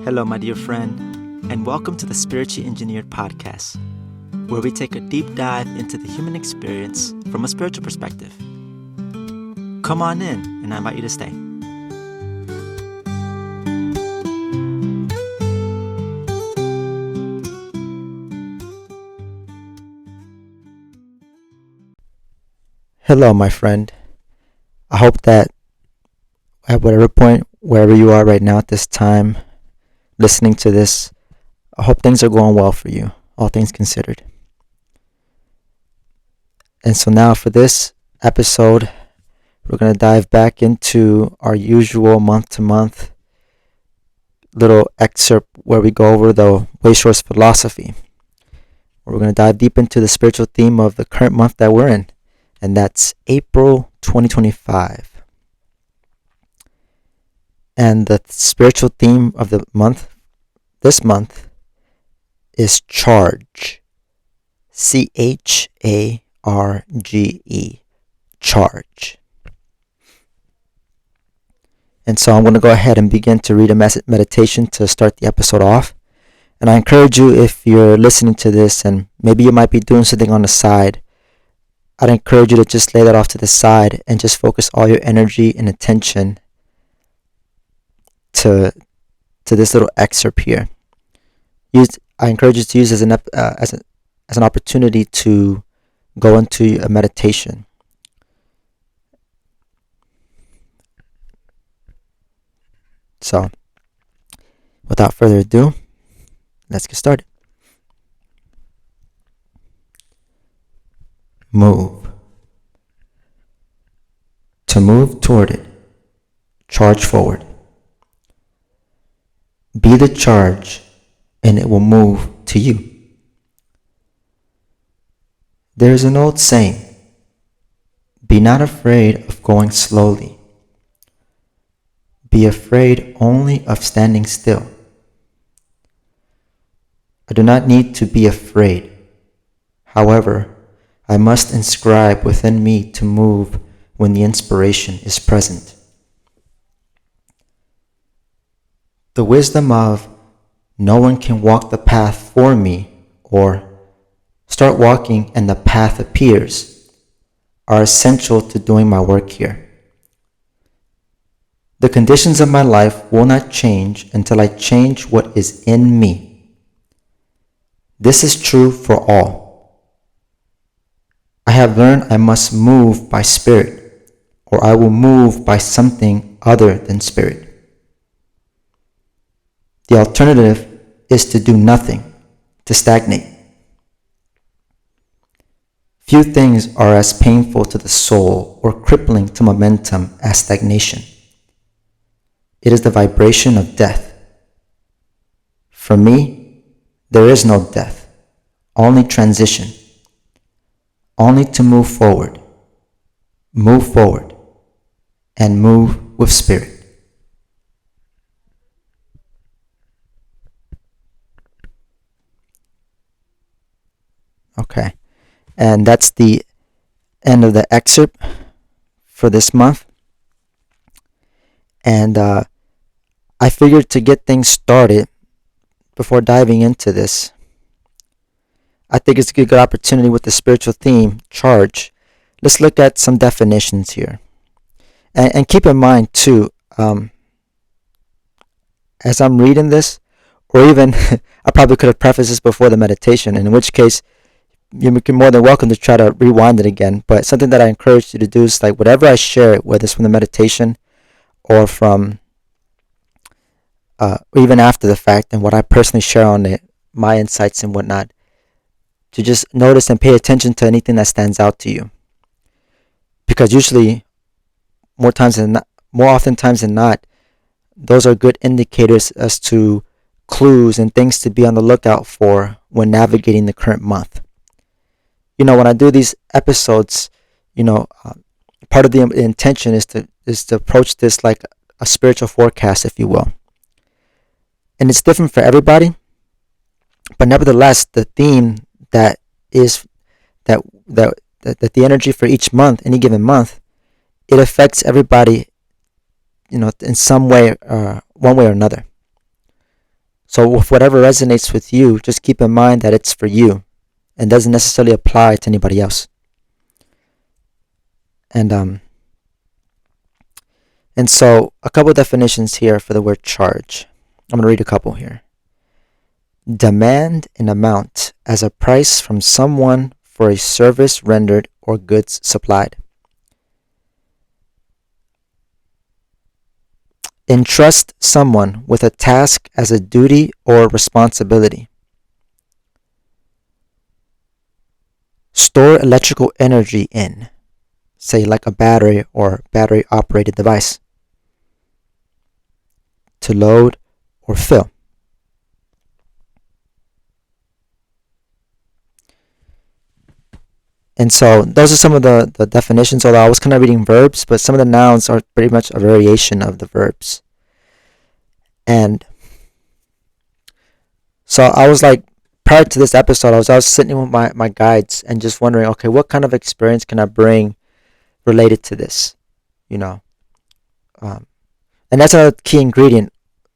Hello, my dear friend, and welcome to the Spiritually Engineered Podcast, where we take a deep dive into the human experience from a spiritual perspective. Come on in, and I invite you to stay. Hello, my friend. I hope that at whatever point, wherever you are right now at this time, listening to this, I hope things are going well for you, all things considered. And so now for this episode, we're going to dive back into our usual month-to-month little excerpt where we go over the Wayshowers Philosophy. We're going to dive deep into the spiritual theme of the current month that we're in, and that's April 2025. And the spiritual theme of the month, this month, is charge. CHARGE. Charge. And so I'm going to go ahead and begin to read a meditation to start the episode off. And I encourage you, if you're listening to this and maybe you might be doing something on the side, I'd encourage you to just lay that off to the side and just focus all your energy and attention to this little excerpt here. I encourage you to use as an opportunity to go into a meditation. So, without further ado, let's get started. Move. To move toward it, charge forward. Be the charge, and it will move to you. There is an old saying, be not afraid of going slowly. Be afraid only of standing still. I do not need to be afraid. However, I must inscribe within me to move when the inspiration is present. The wisdom of no one can walk the path for me or start walking and the path appears are essential to doing my work here. The conditions of my life will not change until I change what is in me. This is true for all. I have learned I must move by spirit, or I will move by something other than spirit. The alternative is to do nothing, to stagnate. Few things are as painful to the soul or crippling to momentum as stagnation. It is the vibration of death. For me, there is no death, only transition, only to move forward, and move with spirit. Okay, and that's the end of the excerpt for this month. And I figured to get things started before diving into this, I think it's a good opportunity with the spiritual theme, charge. Let's look at some definitions here. And keep in mind too, as I'm reading this, or even I probably could have prefaced this before the meditation, in which case you're more than welcome to try to rewind it again. But something that I encourage you to do is like whatever I share, whether it's from the meditation or from even after the fact, and what I personally share on it, my insights and whatnot, to just notice and pay attention to anything that stands out to you. Because usually, more oftentimes than not, those are good indicators as to clues and things to be on the lookout for when navigating the current month. You know, when I do these episodes, part of the intention is to approach this like a spiritual forecast, if you will. And it's different for everybody, but nevertheless, the theme that the energy for each month, any given month, it affects everybody, in some way, one way or another. So with whatever resonates with you, just keep in mind that it's for you and doesn't necessarily apply to anybody else. And so a couple definitions here for the word charge. I'm going to read a couple here. Demand an amount as a price from someone for a service rendered or goods supplied. Entrust someone with a task as a duty or responsibility. Store electrical energy in, say like a battery or battery operated device. To load or fill. And so those are some of the definitions, although I was kind of reading verbs, but some of the nouns are pretty much a variation of the verbs. And so I was like, prior to this episode, I was sitting with my guides and just wondering, okay, what kind of experience can I bring related to this? And that's a key ingredient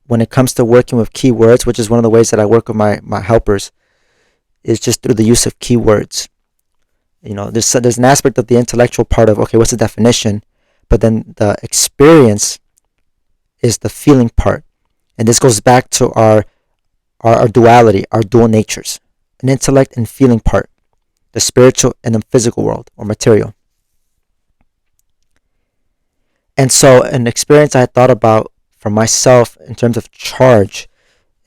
when it comes to working with keywords, which is one of the ways that I work with my helpers, is just through the use of keywords. There's an aspect of the intellectual part of, okay, what's the definition? But then the experience is the feeling part. And this goes back to our duality, our dual natures, an intellect and feeling part, the spiritual and the physical world or material. And so an experience I thought about for myself in terms of charge,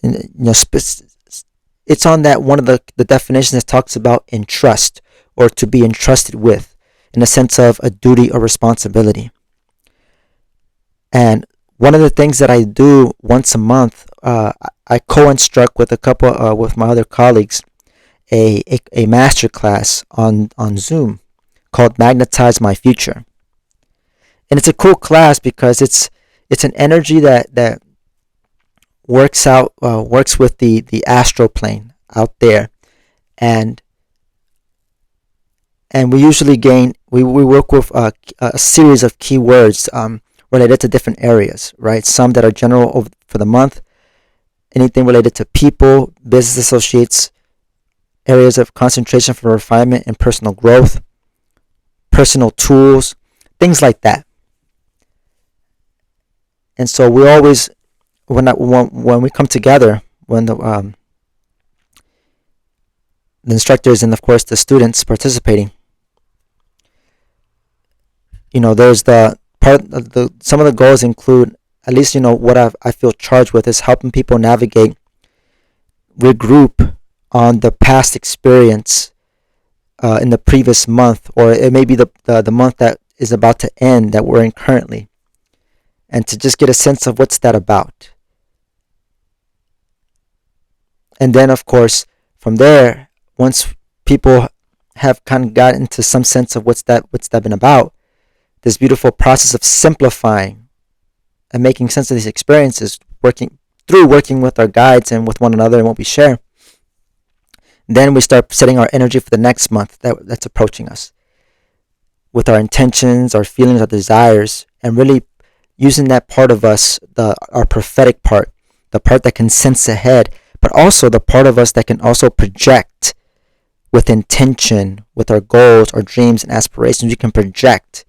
it's on that one of the definitions that talks about entrust, or to be entrusted with, in a sense of a duty or responsibility. And one of the things that I do once a month, I co-instruct with a couple, with my other colleagues, a master class on Zoom called Magnetize My Future. And it's a cool class because it's an energy that works with the astral plane out there, and we usually we work with a series of keywords related to different areas, right? Some that are general for the month, anything related to people, business associates, areas of concentration for refinement and personal growth, personal tools, things like that. And so we always, when we come together, when the instructors and of course the students participating, there's the part of some of the goals include, at least what I feel charged with is helping people navigate, regroup on the past experience in the previous month, or it may be the month that is about to end that we're in currently, and to just get a sense of what's that about. And then of course from there, once people have kind of got into some sense of what's that been about, this beautiful process of simplifying and making sense of these experiences, working with our guides and with one another and what we share. Then we start setting our energy for the next month that's approaching us, with our intentions, our feelings, our desires, and really using that part of us, our prophetic part, the part that can sense ahead, but also the part of us that can also project with intention, with our goals, our dreams and aspirations. We can project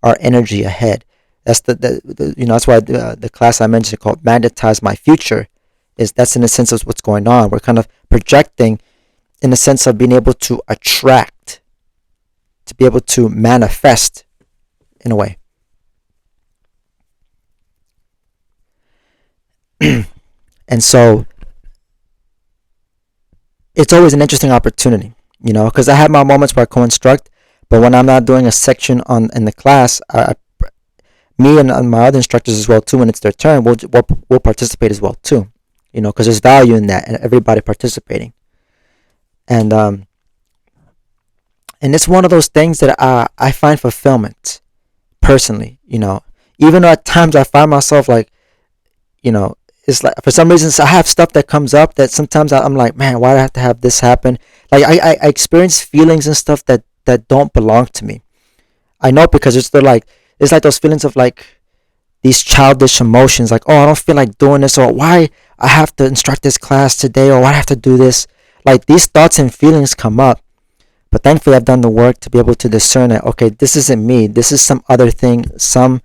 our energy ahead. That's that's why the class I mentioned called Magnetize My Future that's in a sense of what's going on. We're kind of projecting in the sense of being able to attract, to be able to manifest in a way. And so it's always an interesting opportunity, because I have my moments where I co-instruct, but when I'm not doing a section in the class, me and my other instructors as well too, when it's their turn, we'll participate as well too, because there's value in that and everybody participating. And it's one of those things that I find fulfillment personally, even though at times I find myself like, it's like for some reason I have stuff that comes up that sometimes I'm like, man, why do I have to have this happen? Like I experience feelings and stuff that don't belong to me. I know, because it's like those feelings of like these childish emotions, like, oh, I don't feel like doing this, or why I have to instruct this class today, or I have to do this. Like, these thoughts and feelings come up, but thankfully I've done the work to be able to discern it. Okay, this isn't me. This is some other thing, some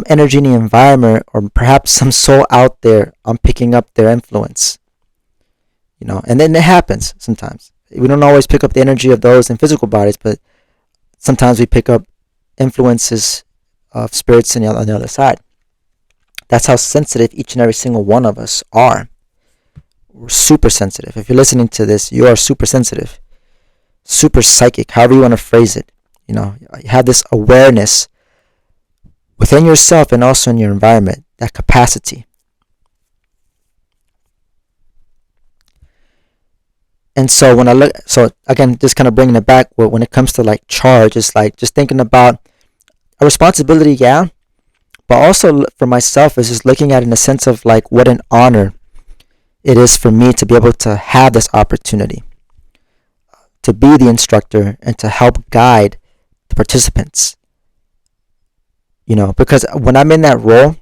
energy in the environment, or perhaps some soul out there. I'm picking up their influence. And then it happens sometimes. We don't always pick up the energy of those in physical bodies, but sometimes we pick up influences of spirits on the other side. That's how sensitive each and every single one of us are. We're super sensitive. If you're listening to this, you are super sensitive, super psychic, however you want to phrase it. You have this awareness within yourself and also in your environment, that capacity. And so again, just kind of bringing it back, when it comes to like charge, it's like just thinking about a responsibility, yeah, but also for myself is just looking at it in a sense of like what an honor it is for me to be able to have this opportunity to be the instructor and to help guide the participants. Because when I'm in that role,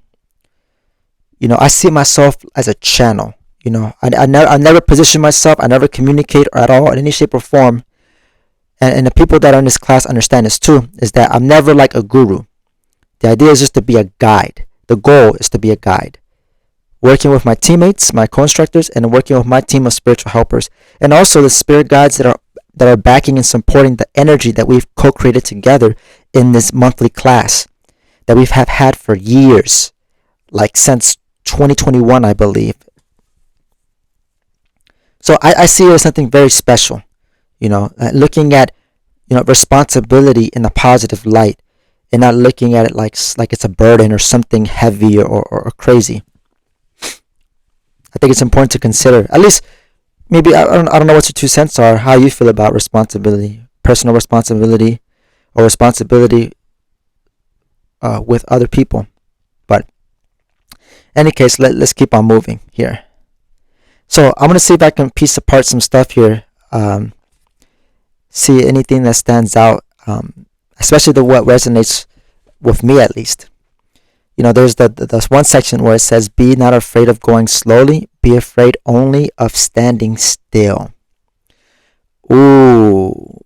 I see myself as a channel. I never position myself. I never communicate at all in any shape or form. And the people that are in this class understand this too, is that I'm never like a guru. The idea is just to be a guide. The goal is to be a guide. Working with my teammates, my co-instructors, and working with my team of spiritual helpers. And also the spirit guides that are backing and supporting the energy that we've co-created together in this monthly class that we've had for years, like since 2021, I believe. So I see it as something very special, looking at, responsibility in a positive light, and not looking at it like it's a burden or something heavy or crazy. I think it's important to consider, at least, maybe, I don't know what your 2 cents are, how you feel about responsibility, personal responsibility, or responsibility with other people. But in any case, let's keep on moving here. So I'm going to see if I can piece apart some stuff here, see anything that stands out, especially what resonates with me at least. There's the one section where it says, be not afraid of going slowly, be afraid only of standing still. Ooh.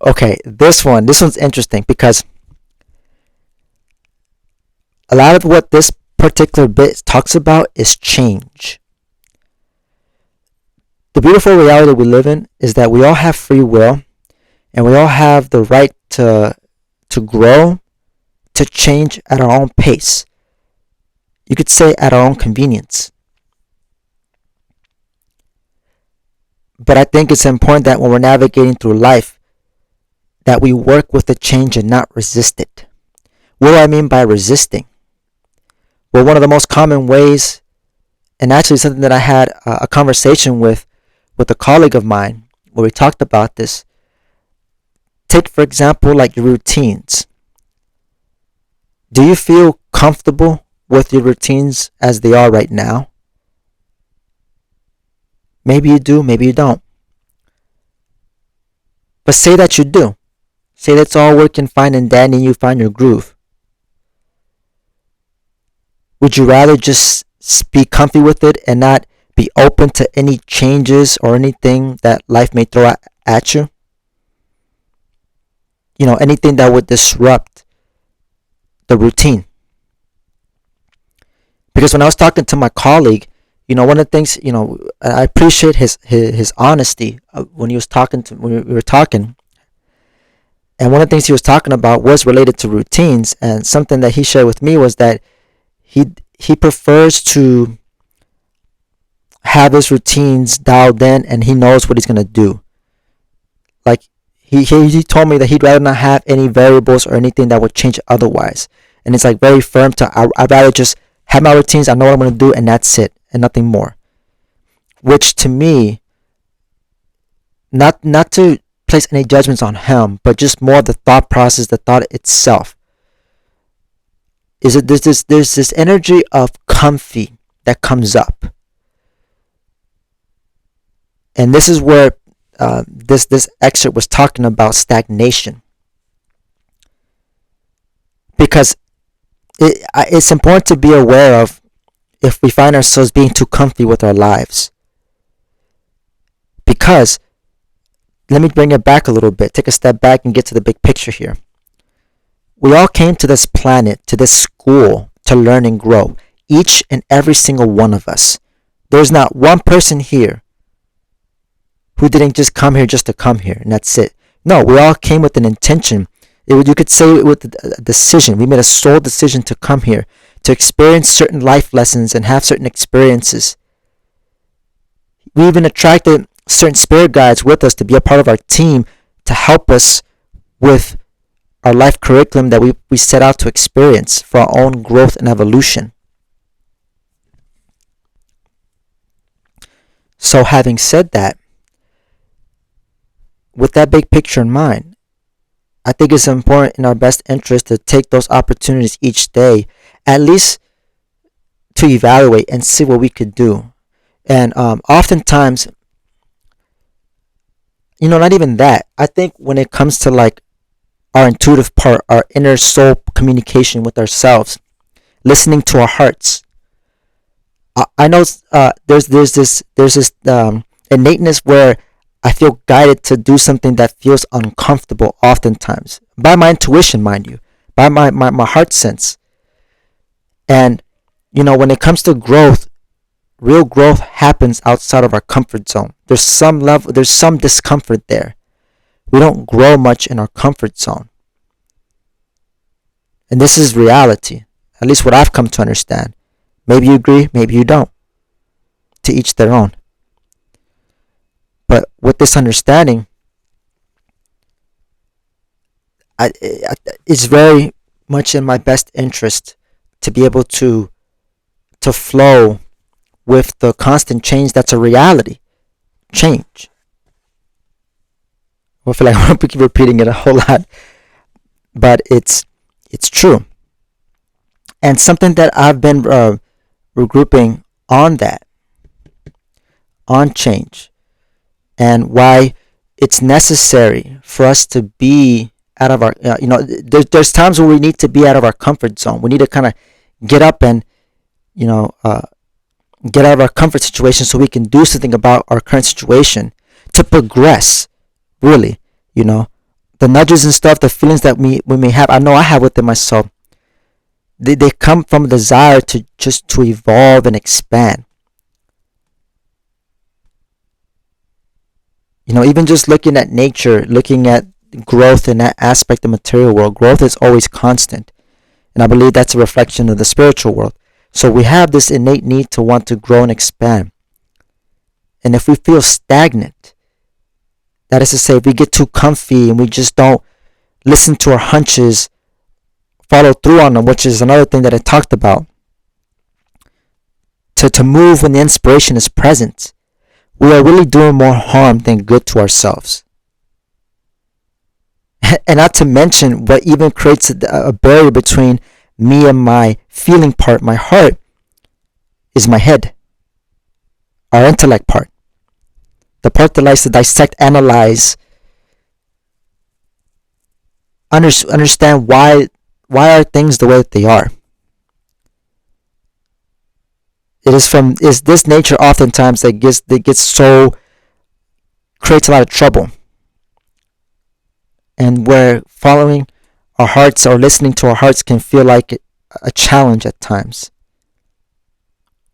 Okay, this one's interesting, because a lot of what this particular bit talks about is change. The beautiful reality we live in is that we all have free will, and we all have the right to grow, to change at our own pace. You could say at our own convenience. But I think it's important that when we're navigating through life, that we work with the change and not resist it. What do I mean by resisting? Well, one of the most common ways, and actually something that I had a conversation with a colleague of mine where we talked about this. Take, for example, like your routines. Do you feel comfortable with your routines as they are right now? Maybe you do, maybe you don't. But say that you do. Say that's all working fine and dandy and you find your groove. Would you rather just be comfy with it and not be open to any changes or anything that life may throw at you? Anything that would disrupt the routine. Because when I was talking to my colleague, one of the things, I appreciate his honesty when we were talking. And one of the things he was talking about was related to routines, and something that he shared with me was that he prefers to have his routines dialed in, and he knows what he's gonna do. Like he told me that he'd rather not have any variables or anything that would change otherwise. And it's like very firm I'd rather just have my routines, I know what I'm gonna do, and that's it, and nothing more. Which to me, not to place any judgments on him, but just more the thought process, the thought itself. There's this energy of comfy that comes up. And this is where this excerpt was talking about stagnation. Because it's important to be aware of, if we find ourselves being too comfy with our lives. Because, let me bring it back a little bit, take a step back and get to the big picture here. We all came to this planet, to this school, to learn and grow. Each and every single one of us. There's not one person here who didn't just come here just to come here, and that's it. No, we all came with an intention. You could say it with a decision. We made a sole decision to come here, to experience certain life lessons and have certain experiences. We even attracted certain spirit guides with us to be a part of our team to help us with our life curriculum that we set out to experience for our own growth and evolution. So having said that, with that big picture in mind, I think it's important in our best interest to take those opportunities each day, at least to evaluate and see what we could do. And oftentimes, not even that. I think when it comes to like our intuitive part, our inner soul communication with ourselves, listening to our hearts. I know there's this innateness where I feel guided to do something that feels uncomfortable oftentimes. By my intuition, mind you. By my heart sense. And, when it comes to growth, real growth happens outside of our comfort zone. There's some discomfort there. We don't grow much in our comfort zone. And this is reality. At least what I've come to understand. Maybe you agree, maybe you don't. To each their own. But with this understanding, it's very much in my best interest to be able to flow with the constant change that's a reality. Change. I feel like I want to keep repeating it a whole lot. But it's true. And something that I've been regrouping on that. On change. And why it's necessary for us to be out of our, there's times where we need to be out of our comfort zone. We need to kind of get up and, get out of our comfort situation so we can do something about our current situation to progress, really, the nudges and stuff, the feelings that we may have, I know I have within myself, they come from a desire to evolve and expand. Even just looking at nature, looking at growth in that aspect of the material world, growth is always constant. And I believe that's a reflection of the spiritual world. So we have this innate need to want to grow and expand. And if we feel stagnant, that is to say, if we get too comfy and we just don't listen to our hunches, follow through on them, which is another thing that I talked about, to move when the inspiration is present, we are really doing more harm than good to ourselves. And not to mention what even creates a barrier between me and my feeling part, my heart, is my head. Our intellect part. The part that likes to dissect, analyze, understand why are things the way that they are. It is this nature oftentimes that creates a lot of trouble. And where following our hearts or listening to our hearts can feel like a challenge at times.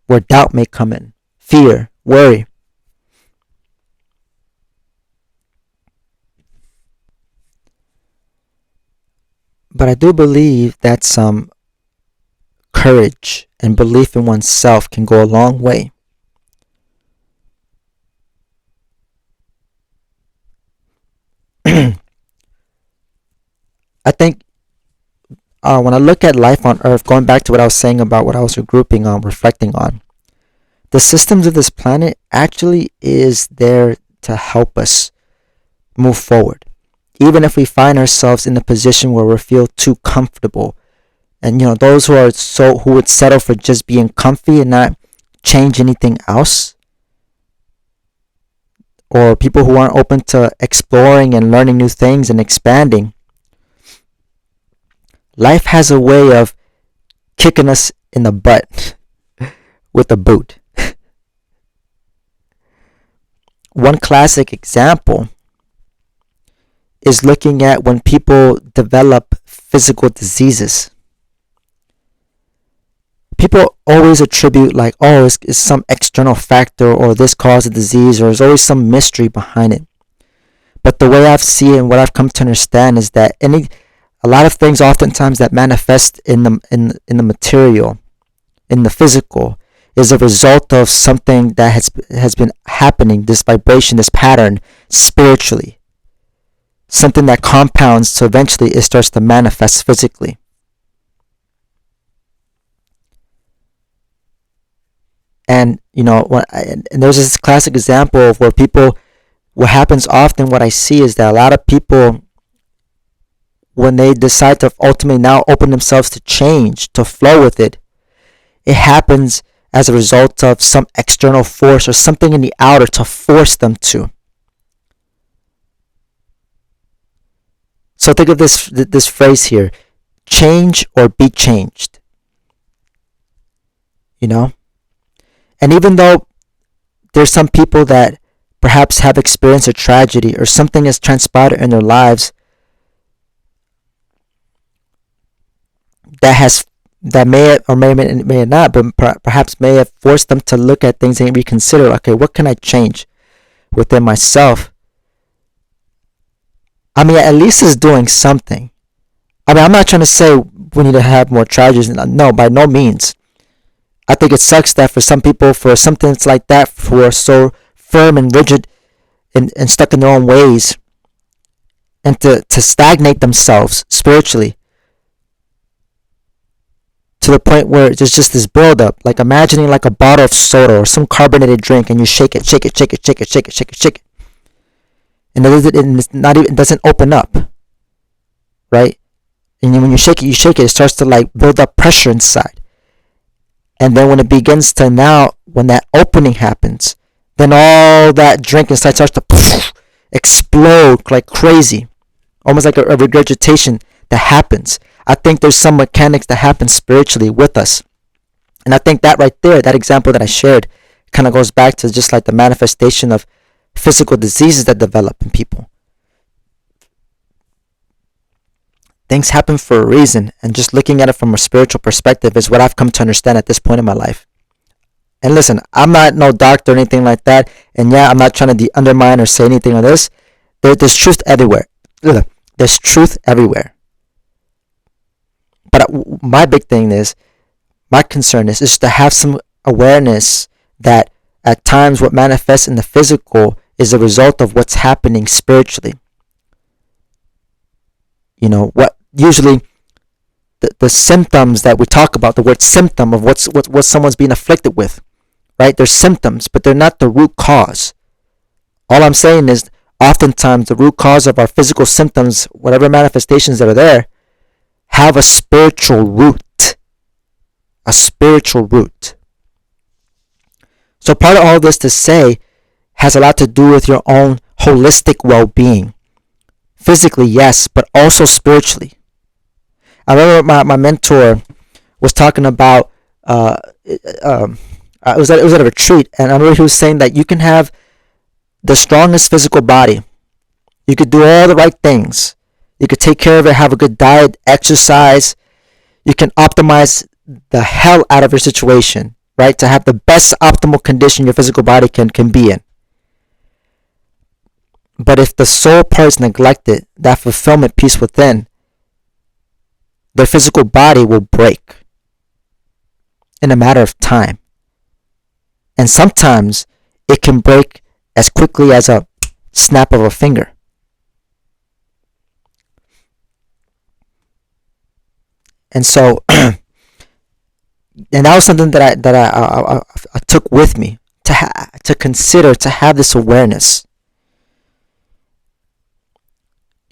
Where doubt may come in, fear, worry. But I do believe that some courage and belief in oneself can go a long way. I think when I look at life on Earth, going back to what I was saying about what I was regrouping on, reflecting on, the systems of this planet actually is there to help us move forward. Even if we find ourselves in a position where we feel too comfortable, and those who would settle for just being comfy and not change anything else, or people who aren't open to exploring and learning new things and expanding, life has a way of kicking us in the butt with a boot. One classic example is looking at when people develop physical diseases. People always attribute like, oh, it's some external factor, or this caused a disease, or there's always some mystery behind it. But the way I've seen it and what I've come to understand is that a lot of things oftentimes that manifest in the material, in the physical, is a result of something that has been happening, this vibration, this pattern, spiritually. Something that compounds, so eventually it starts to manifest physically. And and there's this classic example of where people, what happens often, what I see is that a lot of people, when they decide to ultimately now open themselves to change, to flow with it, it happens as a result of some external force or something in the outer to force them to. So think of this phrase here: change or be changed. And even though there's some people that perhaps have experienced a tragedy or something has transpired in their lives that may or may not, but perhaps may have forced them to look at things and reconsider, okay, what can I change within myself? I mean, at least it's doing something. I mean, I'm not trying to say we need to have more tragedies. No, by no means. I think it sucks that for some people, for something that's like that, who are so firm and rigid and stuck in their own ways, and to stagnate themselves spiritually to the point where there's just this buildup, like imagining like a bottle of soda or some carbonated drink, and you shake it, and it doesn't open up, right? And when you shake it, it starts to like build up pressure inside. And then when it begins to when that opening happens, then all that drink inside starts to explode like crazy, almost like a regurgitation that happens. I think there's some mechanics that happen spiritually with us. And I think that right there, that example that I shared, kind of goes back to just like the manifestation of physical diseases that develop in people. Things happen for a reason, and just looking at it from a spiritual perspective is what I've come to understand at this point in my life. And listen, I'm not no doctor or anything like that, and yeah, I'm not trying to undermine or say anything on this. There's truth everywhere. There's truth everywhere. But my big thing is, my concern is to have some awareness that at times what manifests in the physical is a result of what's happening spiritually. What usually the symptoms that we talk about, the word symptom of what someone's being afflicted with, right? They're symptoms, but they're not the root cause. All I'm saying is, oftentimes the root cause of our physical symptoms, whatever manifestations that are there, have a spiritual root. A spiritual root. So part of all this to say has a lot to do with your own holistic well-being. Physically, yes, but also spiritually. I remember my mentor was talking about, it was at a retreat, and I remember he was saying that you can have the strongest physical body. You could do all the right things. You could take care of it, have a good diet, exercise. You can optimize the hell out of your situation, right? To have the best optimal condition your physical body can be in. But if the soul part is neglected, that fulfillment piece within, their physical body will break in a matter of time. And sometimes it can break as quickly as a snap of a finger. And so, and that was something that I took with me to consider, to have this awareness.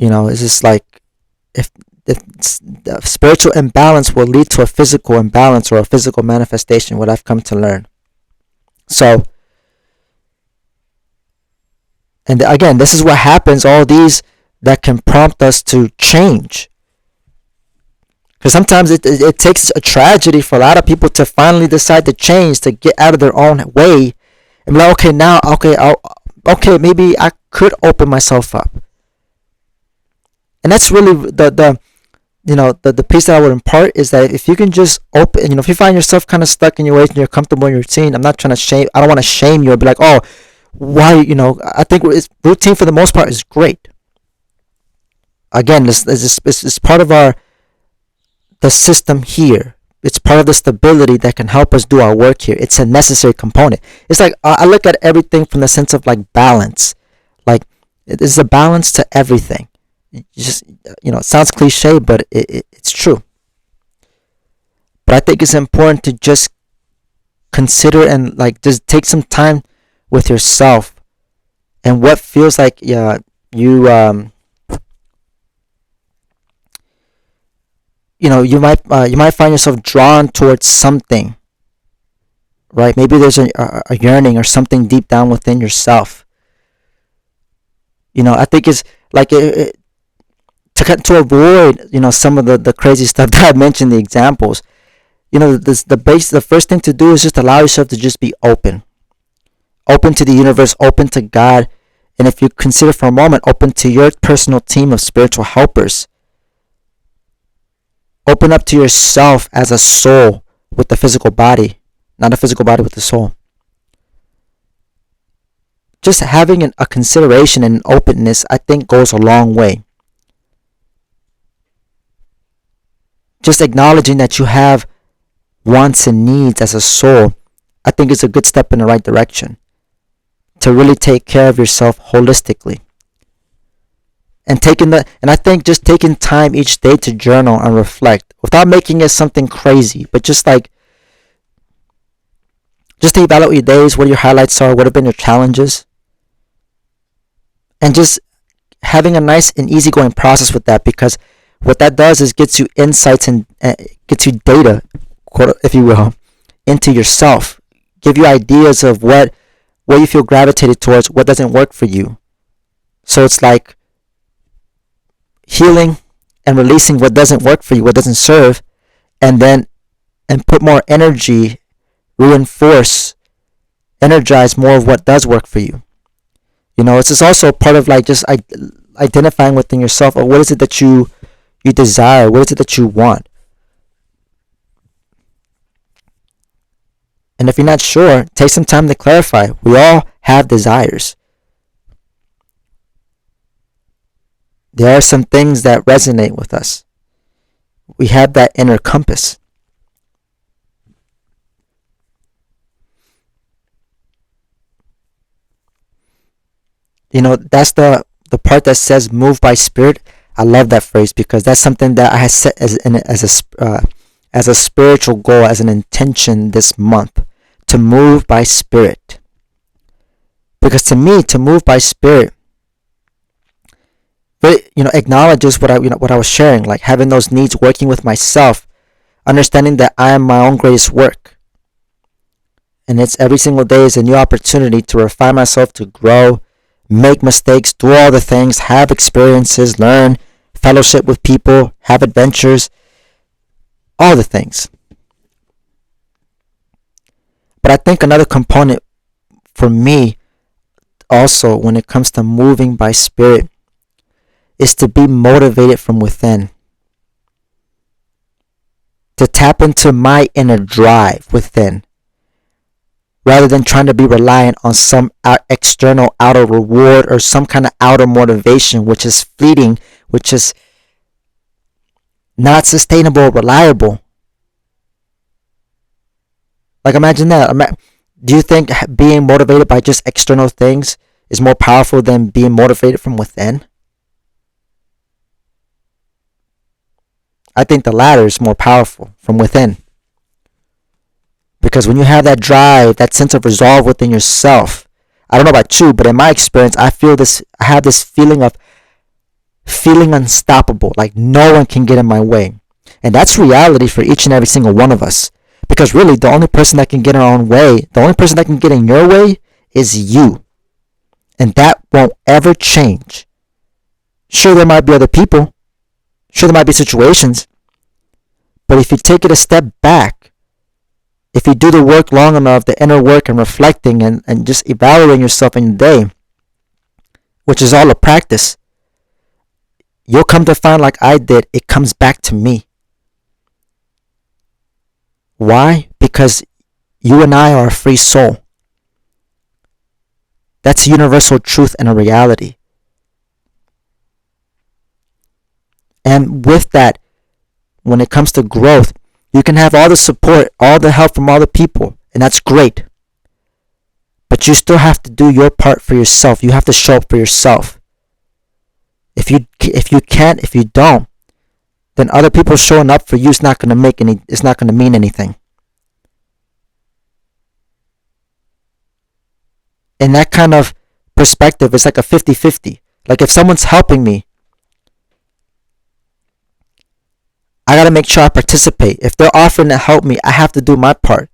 It's just like if the spiritual imbalance will lead to a physical imbalance or a physical manifestation, what I've come to learn. So, and again, this is what happens, all these that can prompt us to change. Because sometimes it takes a tragedy for a lot of people to finally decide to change, to get out of their own way, and be like, okay, now, okay, maybe I could open myself up. And that's really the piece that I would impart, is that if you can just open, if you find yourself kind of stuck in your ways and you're comfortable in your routine, I don't want to shame you or be like, oh, why, I think routine for the most part is great. Again, this is part of the system here. It's part of the stability that can help us do our work here. It's a necessary component. It's like, I look at everything from the sense of like balance. Like, there's a balance to everything. It sounds cliche, but it's true. But I think it's important to just consider and like just take some time with yourself and what feels like you might find yourself drawn towards something, right? Maybe there's a yearning or something deep down within yourself. I think it's like to avoid some of the crazy stuff that I mentioned, the examples. The first thing to do is just allow yourself to just be open to the universe, open to God, and if you consider for a moment, open to your personal team of spiritual helpers. Open up to yourself as a soul with the physical body, not a physical body with the soul. Just having a consideration and an openness, I think, goes a long way. Just acknowledging that you have wants and needs as a soul, I think is a good step in the right direction to really take care of yourself holistically. And I think just taking time each day to journal and reflect without making it something crazy, but just to evaluate your days, what your highlights are, what have been your challenges, and just having a nice and easygoing process with that, because what that does is gets you insights and gets you data, if you will, into yourself, give you ideas of what you feel gravitated towards, what doesn't work for you. So it's like healing and releasing what doesn't work for you, what doesn't serve, and put more energy, energize more of what does work for you. It's just also part of like just identifying within yourself, or what is it that you desire, what is it that you want. And if you're not sure, take some time to clarify. We all have desires. There are some things that resonate with us. We have that inner compass. That's the part that says move by spirit. I love that phrase because that's something that I have set as a spiritual goal, as an intention this month, to move by spirit. Because to me, to move by spirit, acknowledges what I was sharing, like having those needs, working with myself, understanding that I am my own greatest work, and it's every single day is a new opportunity to refine myself, to grow, make mistakes, do all the things, have experiences, learn, fellowship with people, have adventures, all the things. But I think another component for me also when it comes to moving by spirit is to be motivated from within. To tap into my inner drive within, rather than trying to be reliant on some external outer reward or some kind of outer motivation, which is fleeting, which is not sustainable or reliable. Like, imagine that. Do you think being motivated by just external things is more powerful than being motivated from within? I think the latter is more powerful, from within. Because when you have that drive, that sense of resolve within yourself, I don't know about you, but in my experience, I have this feeling of feeling unstoppable, like no one can get in my way. And that's reality for each and every single one of us. Because really, the only person that can get in our own way, the only person that can get in your way is you. And that won't ever change. Sure, there might be other people. Sure, there might be situations. But if you take it a step back, if you do the work long enough, the inner work and reflecting and just evaluating yourself in the day, which is all a practice, you'll come to find, like I did, it comes back to me. Why? Because you and I are a free soul. That's a universal truth and a reality. And with that, when it comes to growth, you can have all the support, all the help from all the people, and that's great. But you still have to do your part for yourself. You have to show up for yourself. If you can't, if you don't, then other people showing up for you is not going to mean anything. In that kind of perspective, it's like a 50-50. Like if someone's helping me, I got to make sure I participate. If they're offering to help me, I have to do my part.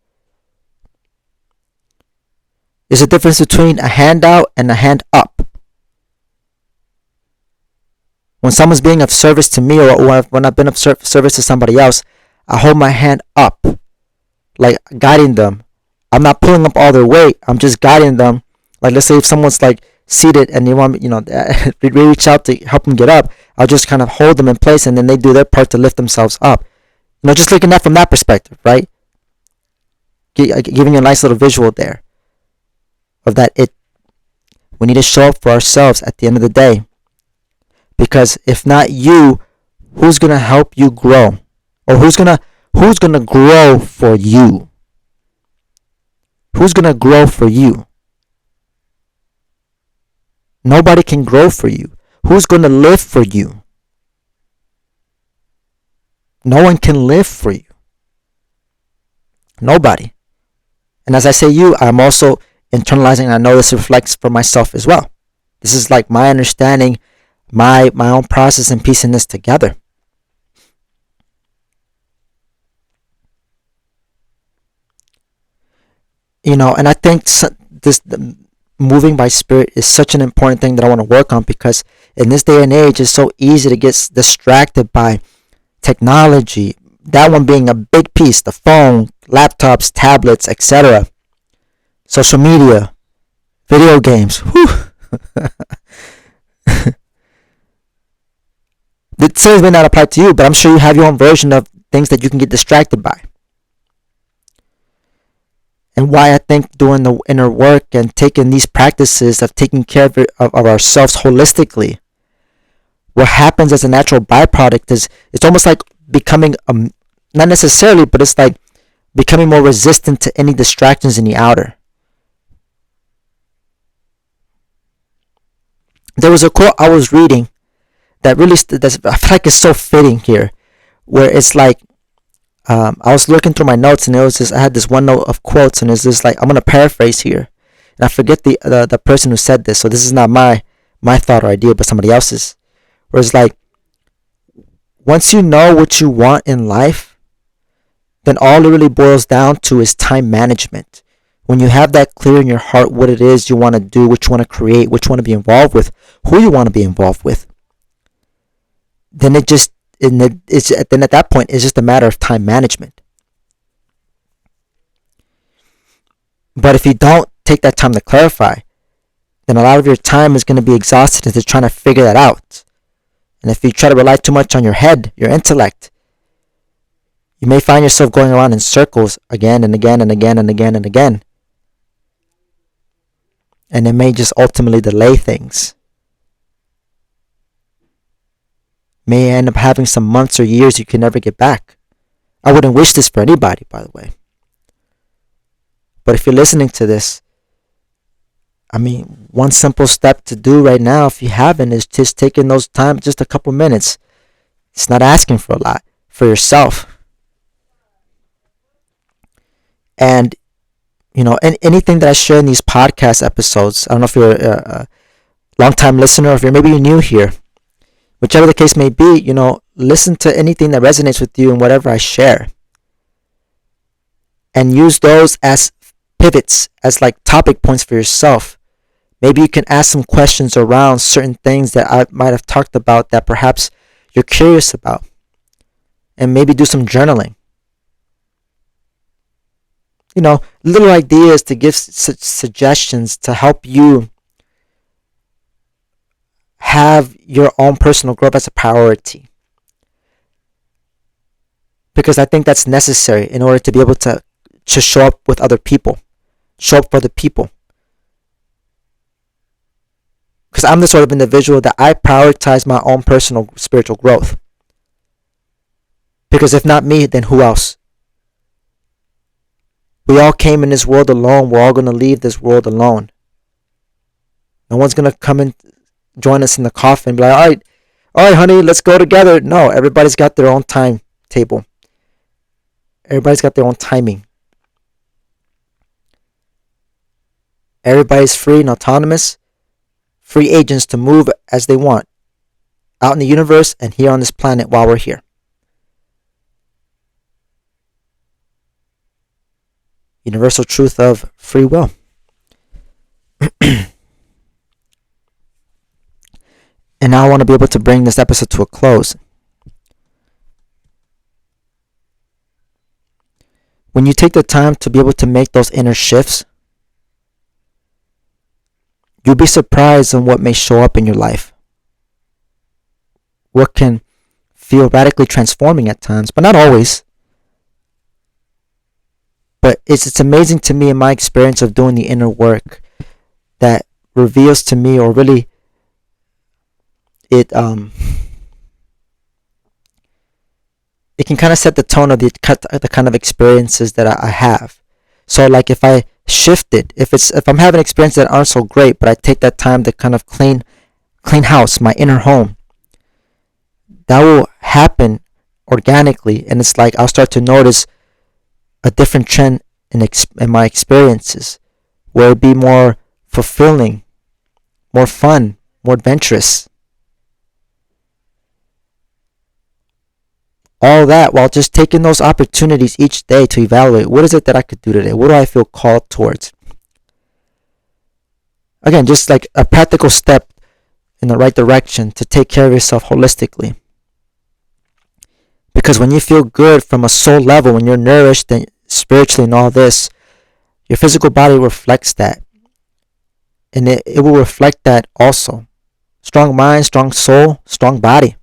There's a difference between a handout and a hand up. When someone's being of service to me, or when I've been of service to somebody else, I hold my hand up, like guiding them. I'm not pulling up all their weight. I'm just guiding them. Like let's say if someone's like seated and they want me, reach out to help them get up, I'll just kind of hold them in place, and then they do their part to lift themselves up. Just looking at it from that perspective, right? Giving you a nice little visual there of that. We need to show up for ourselves at the end of the day, because if not you, who's gonna help you grow, or who's gonna grow for you? Who's gonna grow for you? Nobody can grow for you. Who's going to live for you? No one can live for you. Nobody. And as I say you, I'm also internalizing, and I know this reflects for myself as well. This is like my understanding, my own process and piecing this together. And I think this moving by spirit is such an important thing that I want to work on, because in this day and age, it's so easy to get distracted by technology. That one being a big piece: the phone, laptops, tablets, etc. Social media, video games. The same may not apply to you, but I'm sure you have your own version of things that you can get distracted by. And why I think doing the inner work and taking these practices of taking care of ourselves holistically, what happens as a natural byproduct is it's almost like becoming, not necessarily, but it's like becoming more resistant to any distractions in the outer. There was a quote I was reading that really, I feel like it's so fitting here, where it's like, I was looking through my notes, and I had this one note of quotes, and it's just like, I'm going to paraphrase here. And I forget the person who said this, so this is not my thought or idea, but somebody else's. Where it's like, once you know what you want in life, then all it really boils down to is time management. When you have that clear in your heart, what it is you want to do, what you want to create, what you want to be involved with, who you want to be involved with, then then at that point, it's just a matter of time management. But if you don't take that time to clarify, then a lot of your time is going to be exhausted into trying to figure that out. And if you try to rely too much on your head, your intellect, you may find yourself going around in circles again and again and again and again and again. And it may just ultimately delay things. May end up having some months or years you can never get back. I wouldn't wish this for anybody, by the way. But if you're listening to this, one simple step to do right now, if you haven't, is just taking those time, just a couple minutes. It's not asking for a lot, for yourself. And, anything that I share in these podcast episodes, I don't know if you're a long-time listener, or if you're new here, whichever the case may be, listen to anything that resonates with you and whatever I share. And use those as pivots, as like topic points for yourself. Maybe you can ask some questions around certain things that I might have talked about that perhaps you're curious about. and maybe do some journaling. Little ideas to give suggestions to help you have your own personal growth as a priority. Because I think that's necessary in order to be able to show up with other people, show up for the people. Because I'm the sort of individual that I prioritize my own personal spiritual growth. Because if not me, then who else? We all came in this world alone. We're all going to leave this world alone. No one's going to come and join us in the coffin and be like, all right, honey, let's go together. No, everybody's got their own timetable. Everybody's got their own timing. Everybody's free and autonomous, free agents to move as they want out in the universe and here on this planet while we're here. Universal truth of free will. And now I want to be able to bring this episode to a close. When you take the time to be able to make those inner shifts, you'll be surprised on what may show up in your life. What can feel radically transforming at times, but not always. But it's amazing to me in my experience of doing the inner work that reveals to me, or really it can kind of set the tone of the kind of experiences that I have. So like if I shift it, if I'm having experiences that aren't so great, but I take that time to kind of clean house, my inner home, that will happen organically, and it's like I'll start to notice a different trend in my experiences, where it'd be more fulfilling, more fun, more adventurous. All that while just taking those opportunities each day to evaluate, what is it that I could do today? What do I feel called towards? Again, just like a practical step in the right direction to take care of yourself holistically. Because when you feel good from a soul level, when you're nourished and spiritually and all this, your physical body reflects that. And it will reflect that also. Strong mind, strong soul, strong body.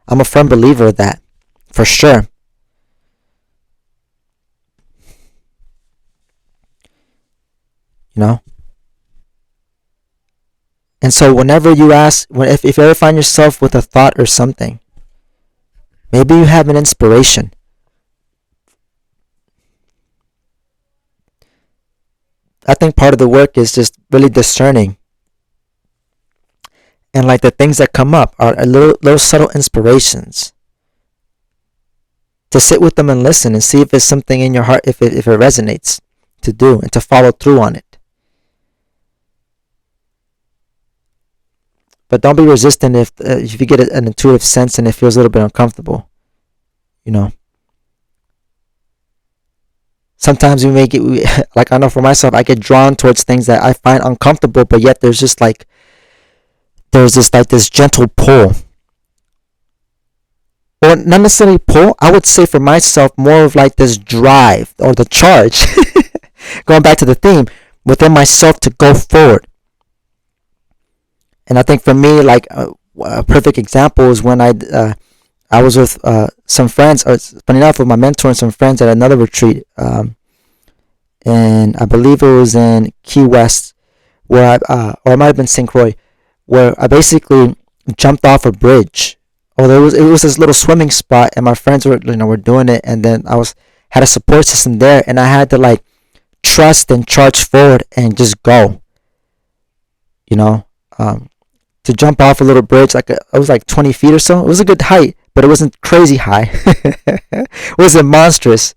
I'm a firm believer of that. For sure. And so whenever you if you ever find yourself with a thought or something, maybe you have an inspiration. I think part of the work is just really discerning. And like the things that come up are little subtle inspirations. To sit with them and listen and see if it's something in your heart, if it resonates, to do and to follow through on it. But don't be resistant if you get an intuitive sense and it feels a little bit uncomfortable. Sometimes we make it, like I know for myself, I get drawn towards things that I find uncomfortable, but yet there's this gentle pull. Or not necessarily pull, I would say for myself more of like this drive or the charge, going back to the theme, within myself to go forward. And I think for me, like a perfect example is when I was with some friends, or funny enough, with my mentor and some friends at another retreat, and I believe it was in Key West, where or it might have been St. Croix, where I basically jumped off a bridge. It was this little swimming spot, and my friends were doing it, and then had a support system there, and I had to like trust and charge forward and just go. To jump off a little bridge, it was like 20 feet or so. It was a good height, but it wasn't crazy high. It wasn't monstrous,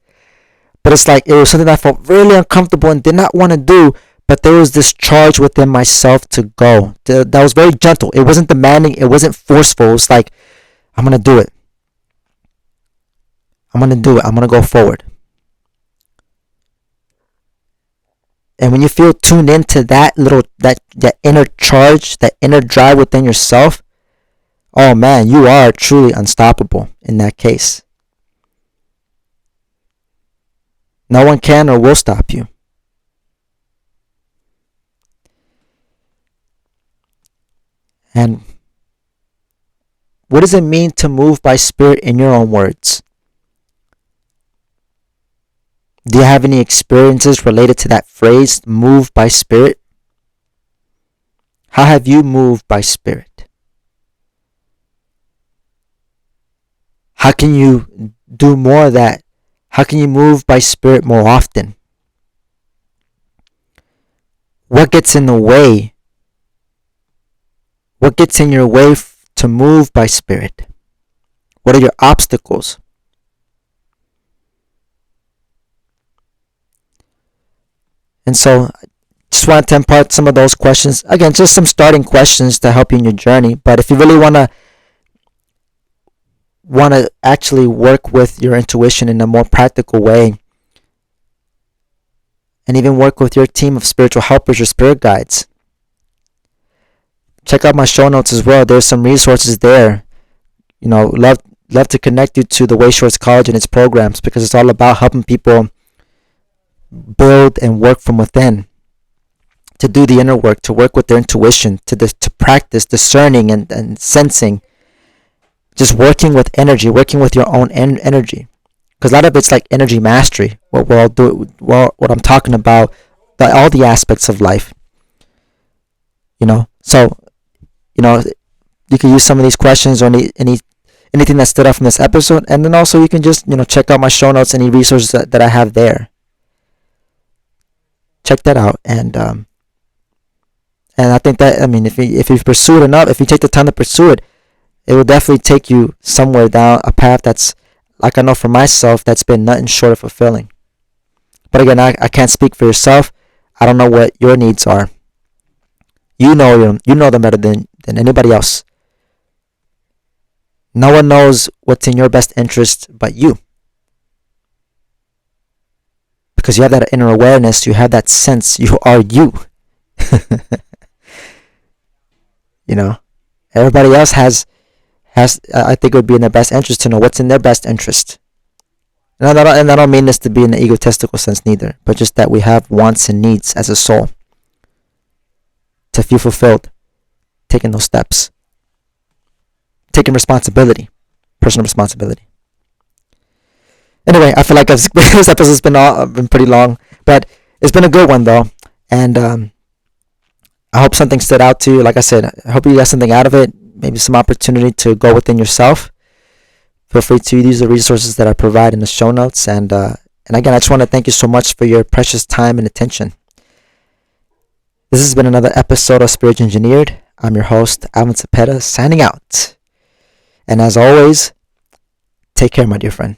but it's like it was something that I felt really uncomfortable and did not want to do. But there was this charge within myself to go. That was very gentle. It wasn't demanding. It wasn't forceful. It was like, I'm going to do it. I'm going to go forward. And when you feel tuned into that inner charge, that inner drive within yourself, oh man, you are truly unstoppable in that case. No one can or will stop you. And what does it mean to move by spirit in your own words? Do you have any experiences related to that phrase, move by spirit? How have you moved by spirit? How can you do more of that? How can you move by spirit more often? What gets in the way? What gets in your way to move by spirit? What are your obstacles? And so, just want to impart some of those questions. Again, just some starting questions to help you in your journey. But if you really want to actually work with your intuition in a more practical way, and even work with your team of spiritual helpers, your spirit guides, check out my show notes as well. There's some resources there. Love to connect you to the Wayshowers College and its programs, because it's all about helping people build and work from within, to do the inner work, to work with their intuition, to practice discerning and sensing, just working with energy, working with your own energy. Because a lot of it's like energy mastery. What I'm talking about, all the aspects of life. So you can use some of these questions or anything that stood out from this episode, and then also you can just check out my show notes, any resources that I have there. Check that out, and I think that, if you pursue it enough, if you take the time to pursue it, it will definitely take you somewhere down a path that's, like I know for myself, that's been nothing short of fulfilling. But again, I can't speak for yourself. I don't know what your needs are. You know them better than anybody else. No one knows what's in your best interest but you. Because you have that inner awareness, you have that sense, you are you. Everybody else has, I think it would be in their best interest to know what's in their best interest. And I don't mean this to be in an egotistical sense neither, but just that we have wants and needs as a soul to feel fulfilled, taking those steps, taking responsibility, personal responsibility. Anyway, I feel like this episode's been pretty long, but it's been a good one though, and I hope something stood out to you. Like I said, I hope you got something out of it, maybe some opportunity to go within yourself. Feel free to use the resources that I provide in the show notes, and again, I just want to thank you so much for your precious time and attention. This has been another episode of Spirit Engineered. I'm your host, Alvin Cepeda, signing out. And as always, take care, my dear friend.